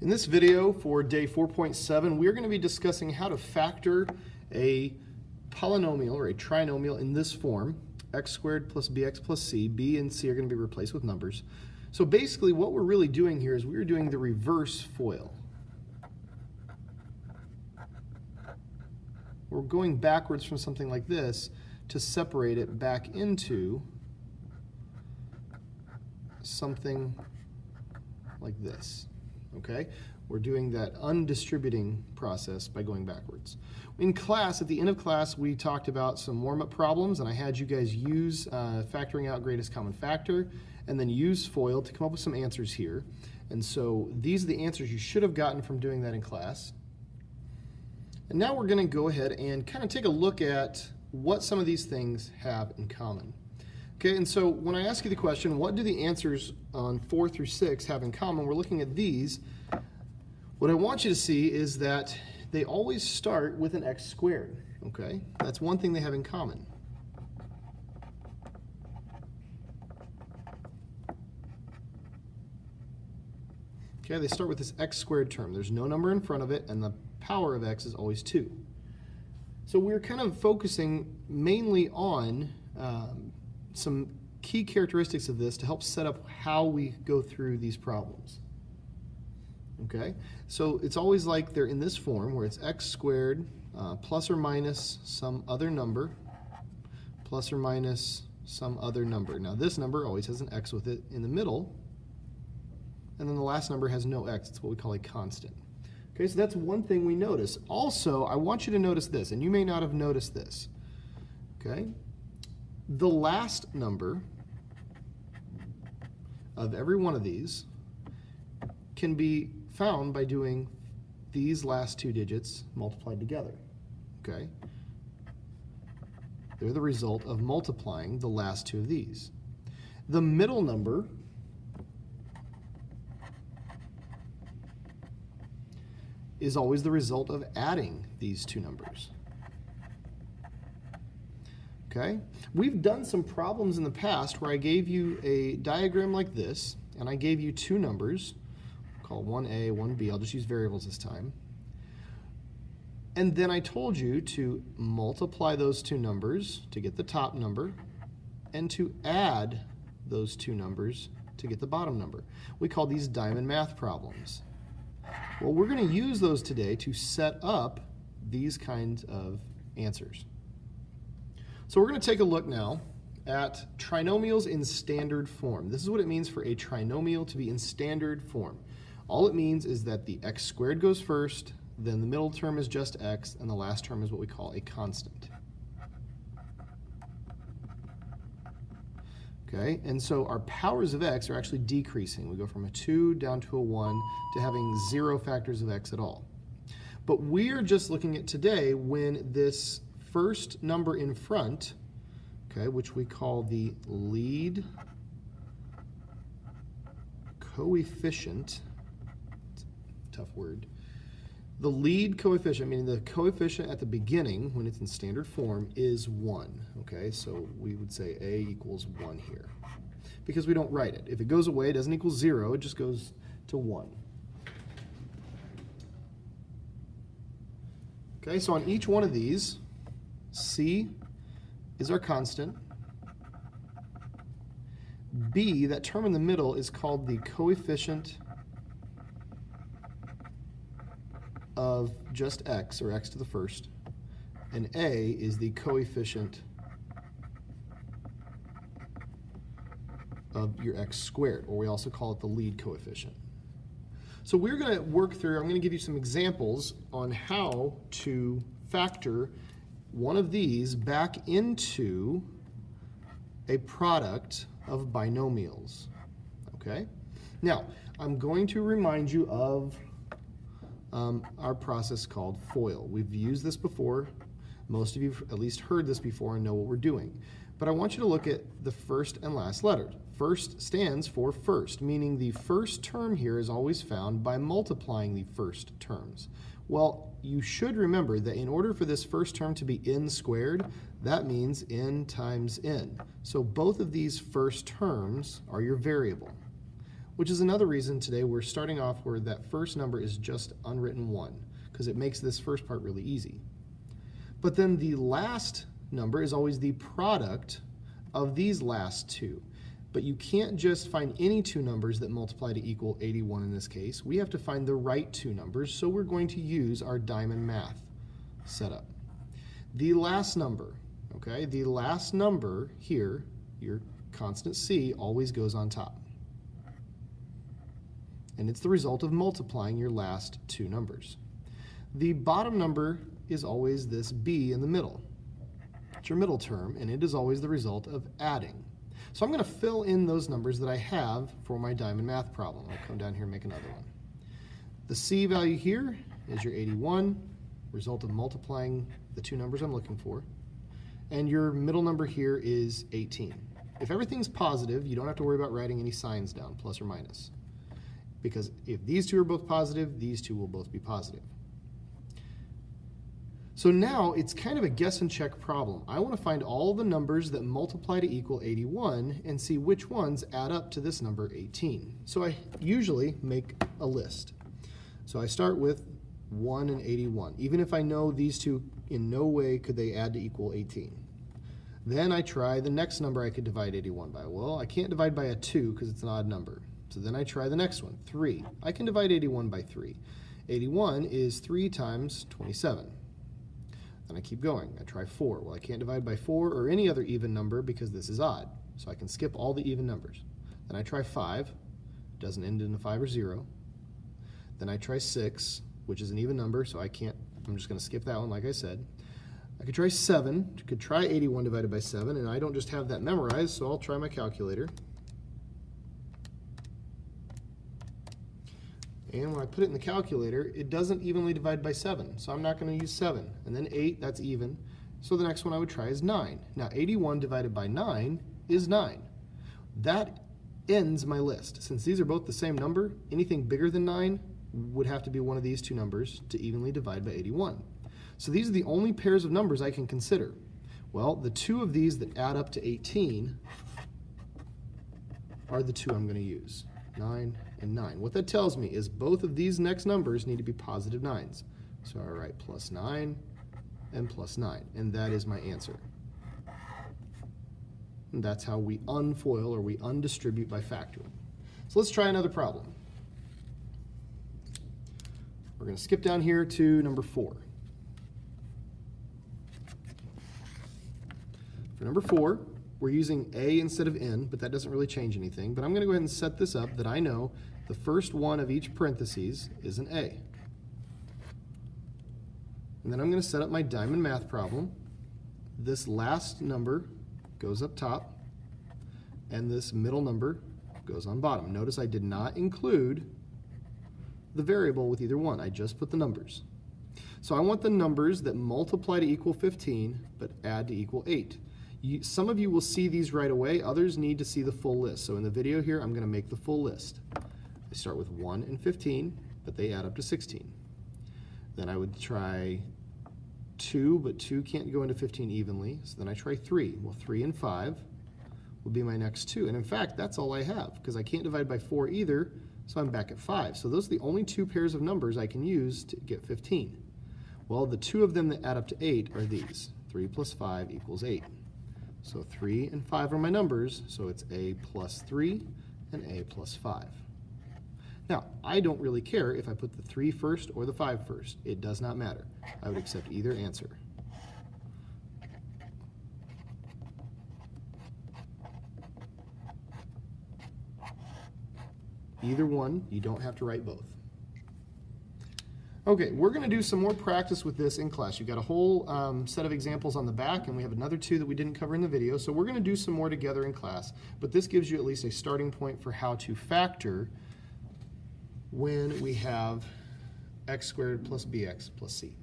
In this video for day 4.7, we're going to be discussing how to factor a polynomial or a trinomial in this form, x squared plus bx plus c. B and c are going to be replaced with numbers. So basically what we're really doing here is we're doing the reverse FOIL. We're going backwards from something like this to separate it back into something like this. Okay, we're doing that undistributing process by going backwards. In class, at the end of class, we talked about some warm-up problems, and I had you guys use factoring out greatest common factor, and then use FOIL to come up with some answers here. And so these are the answers you should have gotten from doing that in class. And now we're going to go ahead and kind of take a look at what some of these things have in common. Okay, and so when I ask you the question, what do the answers on 4 through 6 have in common? We're looking at these. What I want you to see is that they always start with an x squared. Okay, that's one thing they have in common. Okay, they start with this x squared term. There's no number in front of it, and the power of x is always 2. So we're kind of focusing mainly on some key characteristics of this to help set up how we go through these problems. Okay, so it's always like they're in this form where it's x squared plus or minus some other number plus or minus some other number. Now this number always has an x with it in the middle, and then the last number has no x. It's what we call a constant. Okay, so that's one thing we notice. Also, I want you to notice this, and you may not have noticed this. Okay, the last number of every one of these can be found by doing these last two digits multiplied together. Okay, they're the result of multiplying the last two of these. The middle number is always the result of adding these two numbers. Okay, we've done some problems in the past where I gave you a diagram like this, and I gave you two numbers, called 1a, 1b, I'll just use variables this time. And then I told you to multiply those two numbers to get the top number, and to add those two numbers to get the bottom number. We call these diamond math problems. Well, we're going to use those today to set up these kinds of answers. So we're going to take a look now at trinomials in standard form. This is what it means for a trinomial to be in standard form. All it means is that the x squared goes first, then the middle term is just x, and the last term is what we call a constant. Okay, and so our powers of x are actually decreasing. We go from a 2 down to a 1 to having 0 factors of x at all. But we are just looking at today when this first number in front, okay, which we call the lead coefficient, tough word, the lead coefficient, meaning the coefficient at the beginning when it's in standard form, is 1. Okay, so we would say a equals 1 here because we don't write it. If it goes away, it doesn't equal 0, it just goes to 1. Okay, so on each one of these, c is our constant. B, that term in the middle, is called the coefficient of just x, or x to the first. And a is the coefficient of your x squared, or we also call it the lead coefficient. So we're going to work through, I'm going to give you some examples on how to factor one of these back into a product of binomials. Okay? Now, I'm going to remind you of our process called FOIL. We've used this before. Most of you have at least heard this before and know what we're doing. But I want you to look at the first and last letters. First stands for first, meaning the first term here is always found by multiplying the first terms. Well, you should remember that in order for this first term to be n squared, that means n times n. So both of these first terms are your variable, which is another reason today we're starting off where that first number is just unwritten 1, because it makes this first part really easy. But then the last number is always the product of these last two. But you can't just find any two numbers that multiply to equal 81 in this case. We have to find the right two numbers, so we're going to use our diamond math setup. The last number, okay, the last number here, your constant C, always goes on top. And it's the result of multiplying your last two numbers. The bottom number is always this B in the middle. It's your middle term, and it is always the result of adding. So I'm going to fill in those numbers that I have for my diamond math problem. I'll come down here and make another one. The C value here is your 81, result of multiplying the two numbers I'm looking for. And your middle number here is 18. If everything's positive, you don't have to worry about writing any signs down, plus or minus. Because if these two are both positive, these two will both be positive. So now it's kind of a guess and check problem. I want to find all the numbers that multiply to equal 81 and see which ones add up to this number 18. So I usually make a list. So I start with 1 and 81, even if I know these two in no way could they add to equal 18. Then I try the next number I could divide 81 by. Well, I can't divide by a 2 because it's an odd number. So then I try the next one, 3. I can divide 81 by 3. 81 is 3 times 27. Then I keep going. I try 4. Well, I can't divide by 4 or any other even number because this is odd. So I can skip all the even numbers. Then I try 5. Doesn't end in a 5 or 0. Then I try 6, which is an even number, so I'm just going to skip that one like I said. I could try 7. I could try 81 divided by 7, and I don't just have that memorized, so I'll try my calculator. And when I put it in the calculator, it doesn't evenly divide by 7, so I'm not going to use 7. And then 8, that's even. So the next one I would try is 9. Now 81 divided by 9 is 9. That ends my list. Since these are both the same number, anything bigger than 9 would have to be one of these two numbers to evenly divide by 81. So these are the only pairs of numbers I can consider. Well, the two of these that add up to 18 are the two I'm going to use, 9 and 9. What that tells me is both of these next numbers need to be positive 9s. So I write plus 9 and plus 9, and that is my answer. And that's how we unfoil or we undistribute by factoring. So let's try another problem. We're going to skip down here to number 4. For number 4, we're using A instead of N, but that doesn't really change anything. But I'm going to go ahead and set this up that I know the first one of each parentheses is an A. And then I'm going to set up my diamond math problem. This last number goes up top, and this middle number goes on bottom. Notice I did not include the variable with either one. I just put the numbers. So I want the numbers that multiply to equal 15, but add to equal 8. Some of you will see these right away. Others need to see the full list. So in the video here, I'm going to make the full list. I start with 1 and 15, but they add up to 16. Then I would try 2, but 2 can't go into 15 evenly. So then I try 3. Well, 3 and 5 will be my next two. And in fact, that's all I have, because I can't divide by 4 either, so I'm back at 5. So those are the only two pairs of numbers I can use to get 15. Well, the two of them that add up to 8 are these. 3 plus 5 equals 8. So 3 and 5 are my numbers, so it's A plus 3 and A plus 5. Now, I don't really care if I put the 3 first or the 5 first. It does not matter. I would accept either answer. Either one, you don't have to write both. Okay, we're going to do some more practice with this in class. You've got a whole set of examples on the back, and we have another two that we didn't cover in the video. So we're going to do some more together in class, but this gives you at least a starting point for how to factor when we have x squared plus bx plus c.